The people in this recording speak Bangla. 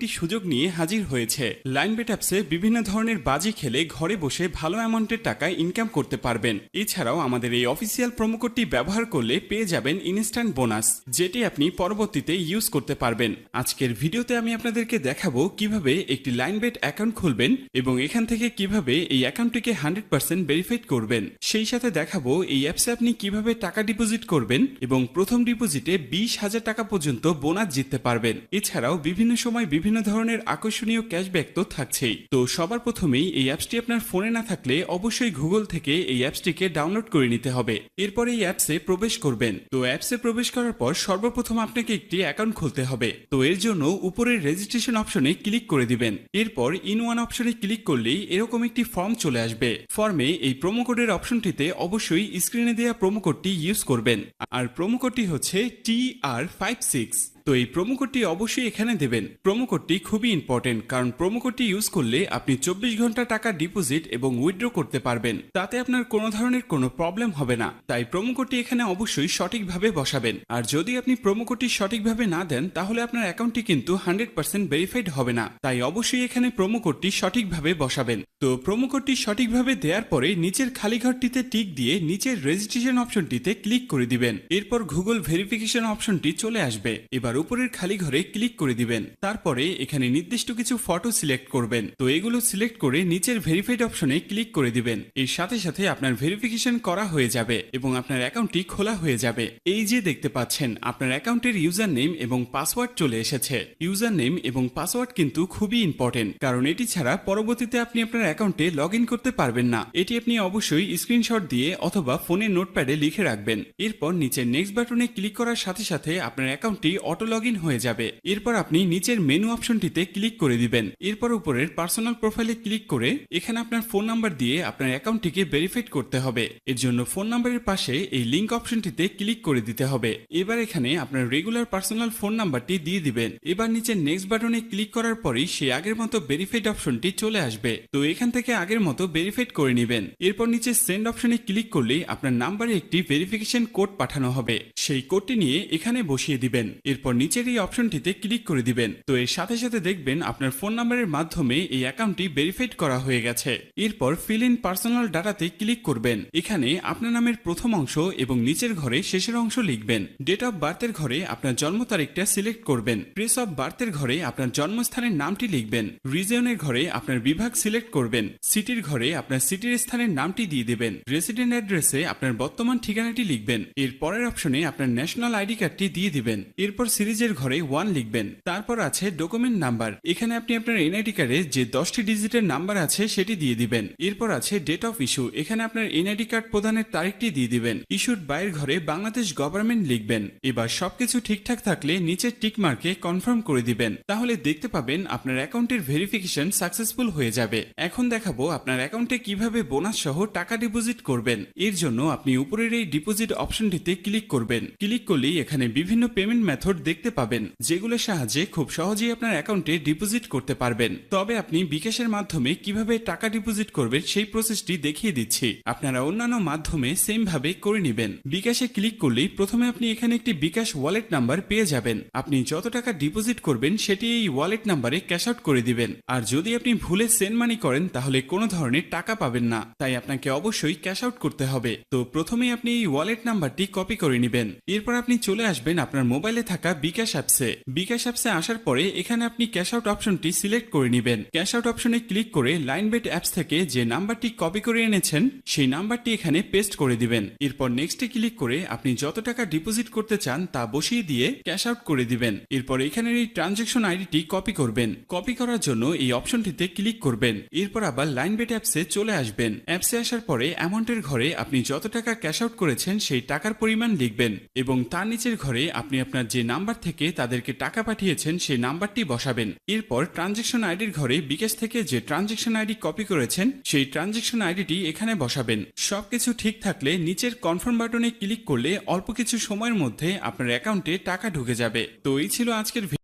একটি সুযোগ নিয়ে হাজির হয়েছে। লাইনবেট অ্যাপসে বিভিন্ন ধরনের বাজি খেলে ঘরে বসে ভালো অ্যামাউন্টের টাকা ইনকাম করতে পারবেন। এছাড়াও আমাদের এই অফিসিয়াল প্রোমো কোডটি ব্যবহার করলে পেয়ে যাবেন ইনস্ট্যান্ট বোনাস, যেটি আপনি পরবর্তীতে ইউজ করতে পারবেন। আজকের ভিডিওতে আমি আপনাদেরকে দেখাবো কিভাবে একটি লাইনবেট অ্যাকাউন্ট খুলবেন এবং এখান থেকে কিভাবে এই অ্যাকাউন্টটিকে 100% ভেরিফাইড করবেন। সেই সাথে দেখাবো এই অ্যাপসে আপনি কিভাবে টাকা ডিপোজিট করবেন এবং প্রথম ডিপোজিটে 20,000 টাকা পর্যন্ত বোনাস জিততে পারবেন। এছাড়াও বিভিন্ন সময় বিভিন্ন ধরনের আকর্ষণীয় ক্যাশব্যাক তো থাকছেই। তো সবার প্রথমেই এই অ্যাপসটি আপনার ফোনে না থাকলে অবশ্যই গুগল থেকে এই অ্যাপসটিকে ডাউনলোড করে নিতে হবে। এরপর এই অ্যাপসে প্রবেশ করবেন। তো অ্যাপসে প্রবেশ করার পর সর্বপ্রথম আপনাকে একটি অ্যাকাউন্ট খুলতে হবে। তো এর জন্য উপরের রেজিস্ট্রেশন অপশনে ক্লিক করে দিবেন। এরপর ইন ওয়ান অপশনে ক্লিক করলেই এরকম একটি ফর্ম চলে আসবে। ফর্মে এই প্রোমো কোডের অপশনটিতে অবশ্যই স্ক্রিনে দেওয়া প্রোমো কোডটি ইউজ করবেন। আর প্রোমো কোডটি হচ্ছে TR56। তো এই প্রোমো কোডটি অবশ্যই এখানে দেবেন। প্রোমো কোডটি খুবই ইম্পর্টেন্ট, কারণ প্রোমো কোডটি ইউজ করলে আপনি 24 ঘন্টা টাকা ডিপোজিট এবং উইথড্র করতে পারবেন। তাতে আপনার কোনো ধরনের কোনো প্রবলেম হবে না। তাই প্রোমো কোডটি এখানে অবশ্যই সঠিকভাবে বসাবেন। আর যদি আপনি প্রোমো কোডটি সঠিকভাবে না দেন তাহলে আপনার অ্যাকাউন্টটি কিন্তু 100% ভেরিফাইড হবে না। তাই অবশ্যই এখানে প্রোমো কোডটি সঠিকভাবে বসাবেন। তো প্রোমো কোডটি সঠিকভাবে দেওয়ার পরে নিচের খালি ঘরটিতে টিক দিয়ে নিচের রেজিস্ট্রেশন অপশনটিতে ক্লিক করে দিবেন। এরপর গুগল ভেরিফিকেশন অপশনটি চলে আসবে। এবার উপরের খালি ঘরে ক্লিক করে দিবেন। তারপরে এখানে নির্দিষ্ট কিছু ফটো সিলেক্ট করবেন। তো এগুলো সিলেক্ট করে নিচের ভেরিফাইড অপশনে ক্লিক করে দিবেন। এর সাথে সাথে আপনার ভেরিফিকেশন করা হয়ে যাবে এবং আপনার অ্যাকাউন্টটি খোলা হয়ে যাবে। এই যে দেখতে পাচ্ছেন আপনার অ্যাকাউন্টের ইউজার নেম এবং পাসওয়ার্ড চলে এসেছে। ইউজার নেম এবং পাসওয়ার্ড কিন্তু খুবই ইম্পর্টেন্ট, কারণ এটি ছাড়া পরবর্তীতে আপনি আপনার অ্যাকাউন্টে লগ ইন করতে পারবেন না। এটি আপনি অবশ্যই স্ক্রিনশট দিয়ে অথবা ফোনের নোটপ্যাডে লিখে রাখবেন। এরপর নিচের নেক্সট বাটনে ক্লিক করার সাথে সাথে আপনার অ্যাকাউন্টটি অটো লগ ইন হয়ে যাবে। এরপর আপনি নিচের মেনু অপশনটিতে ক্লিক করে দিবেন। এরপর উপরের পার্সোনাল প্রোফাইলে ক্লিক করে এখানে আপনার ফোন নাম্বার দিয়ে আপনার অ্যাকাউন্টটিকে ভেরিফাইড করতে হবে। এর জন্য ফোন নাম্বারের পাশে এই লিংক অপশনটিতে ক্লিক করে দিতে হবে। এবার এখানে আপনার রেগুলার পার্সোনাল ফোন নাম্বারটি দিয়ে দিবেন। এবার নিচের নেক্সট বাটনে ক্লিক করার পরেই সেই আগের মতো ভেরিফাইড অপশনটি চলে আসবে। তো এখান থেকে আগের মতো ভেরিফাইড করে নেবেন। এরপর নিচে সেন্ড অপশনে ক্লিক করলেই আপনার নাম্বারে একটি ভেরিফিকেশন কোড পাঠানো হবে। সেই কোডটি নিয়ে এখানে বসিয়ে দিবেন। এরপর নিচের এই অপশনটিতে ক্লিক করে দিবেন। তো এর সাথে সাথে দেখবেন আপনার ফোন নাম্বারের মাধ্যমে এই অ্যাকাউন্টটি ভেরিফাইড করা হয়ে গেছে। এরপর ফিল ইন পার্সোনাল ডাটাতে ক্লিক করবেন। এখানে আপনার নামের প্রথম অংশ এবং নিচের ঘরে শেষের অংশ লিখবেন। ডেট অফ বার্থের ঘরে আপনার জন্ম তারিখটা সিলেক্ট করবেন। প্লেস অফ বার্থের ঘরে আপনার জন্মস্থানের নামটি লিখবেন। রিজিয়নের ঘরে আপনার বিভাগ সিলেক্ট করবেন। সিটির ঘরে আপনার সিটির স্থানের নামটি দিয়ে দেবেন। রেসিডেন্ট অ্যাড্রেসে আপনার বর্তমান ঠিকানাটি লিখবেন। এর পরের অপশনে আপনার ন্যাশনাল আইডি কার্ডটি দিয়ে দিবেন। এরপর সিরিজের ঘরে 1 লিখবেন। তারপর আছে ডকুমেন্ট নাম্বার। এখানে আপনি আপনার এনআইডি কার্ডে যে 10টি ডিজিটের নাম্বার আছে সেটি দিয়ে দিবেন। এরপর আছে ডেট অফ ইস্যু। এখানে আপনার এনআইডি কার্ড প্রদানের তারিখটি দিয়ে দিবেন। ইস্যুড বাইয়ের ঘরে বাংলাদেশ গভর্নমেন্ট লিখবেন। এবার সবকিছু ঠিকঠাক থাকলে নিচের টিক মার্কে কনফার্ম করে দিবেন। তাহলে দেখতে পাবেন আপনার অ্যাকাউন্টের ভেরিফিকেশন সাকসেসফুল হয়ে যাবে। এখন দেখাবো আপনার অ্যাকাউন্টে কিভাবে বোনাস সহ টাকা ডিপোজিট করবেন। এর জন্য আপনি উপরের এই ডিপোজিট অপশনটিতে ক্লিক করবেন। ক্লিক করলেই এখানে বিভিন্ন পেমেন্ট মেথড দেখতে পাবেন, যেগুলোর সাহায্যে খুব সহজেই আপনার অ্যাকাউন্টে ডিপোজিট করতে পারবেন। তবে আপনি বিকাশের মাধ্যমে কিভাবে টাকা ডিপোজিট করবেন সেই প্রসেসটি দেখিয়ে দিচ্ছি। আপনারা অন্যান্য মাধ্যমে সেম ভাবে করে নেবেন। বিকাশে ক্লিক করলেই প্রথমে আপনি এখানে একটি বিকাশ ওয়ালেট নাম্বার পেয়ে যাবেন। আপনি যত টাকা ডিপোজিট করবেন সেটি এই ওয়ালেট নাম্বারে ক্যাশ আউট করে দিবেন। আর যদি আপনি ভুলে সেন্ড মানি করেন তাহলে কোনো ধরনের টাকা পাবেন না। তাই আপনাকে অবশ্যই ক্যাশ আউট করতে হবে। তো প্রথমেই আপনি এই ওয়ালেট নাম্বারটি কপি করে নেবেন। এরপর আপনি চলে আসবেন আপনার মোবাইলে থাকা বিকাশ অ্যাপসে। বিকাশ অ্যাপসে আসার পরে এখানে আপনি ক্যাশ আউট অপশনটি সিলেক্ট করে নেবেন। ক্যাশ আউট অপশনে ক্লিক করে লাইনবেট অ্যাপস থেকে যে নাম্বারটি কপি করে এনেছেন সেই নাম্বারটি এখানে পেস্ট করে দিবেন। এরপর নেক্সটে ক্লিক করে আপনি যত টাকা ডিপোজিট করতে চান তা বসিয়ে দিয়ে ক্যাশ আউট করে দিবেন। এরপর এখানের এই ট্রানজ্যাকশন আইডিটি কপি করবেন। কপি করার জন্য এই অপশনটিতে ক্লিক করবেন। এরপর আবার লাইনবেট অ্যাপসে চলে আসবেন। অ্যাপসে আসার পরে অ্যামাউন্টের ঘরে আপনি যত টাকা ক্যাশ আউট করেছেন সেই টাকার পরিমাণ লিখবেন এবং তার নিচের ঘরে আপনি আপনার যে নাম্বার থেকে তাদেরকে টাকা পাঠিয়েছেন সেই নাম্বারটি বসাবেন। এরপর ট্রানজ্যাকশন আইডির ঘরে বিকাশ থেকে যে ট্রানজ্যাকশন আইডি কপি করেছেন সেই ট্রানজ্যাকশন আইডিটি এখানে বসাবেন। সবকিছু ঠিক থাকলে নিচের কনফার্ম বাটনে ক্লিক করলে অল্প কিছু সময়ের মধ্যে আপনার অ্যাকাউন্টে টাকা ঢুকে যাবে। তো এই ছিল আজকের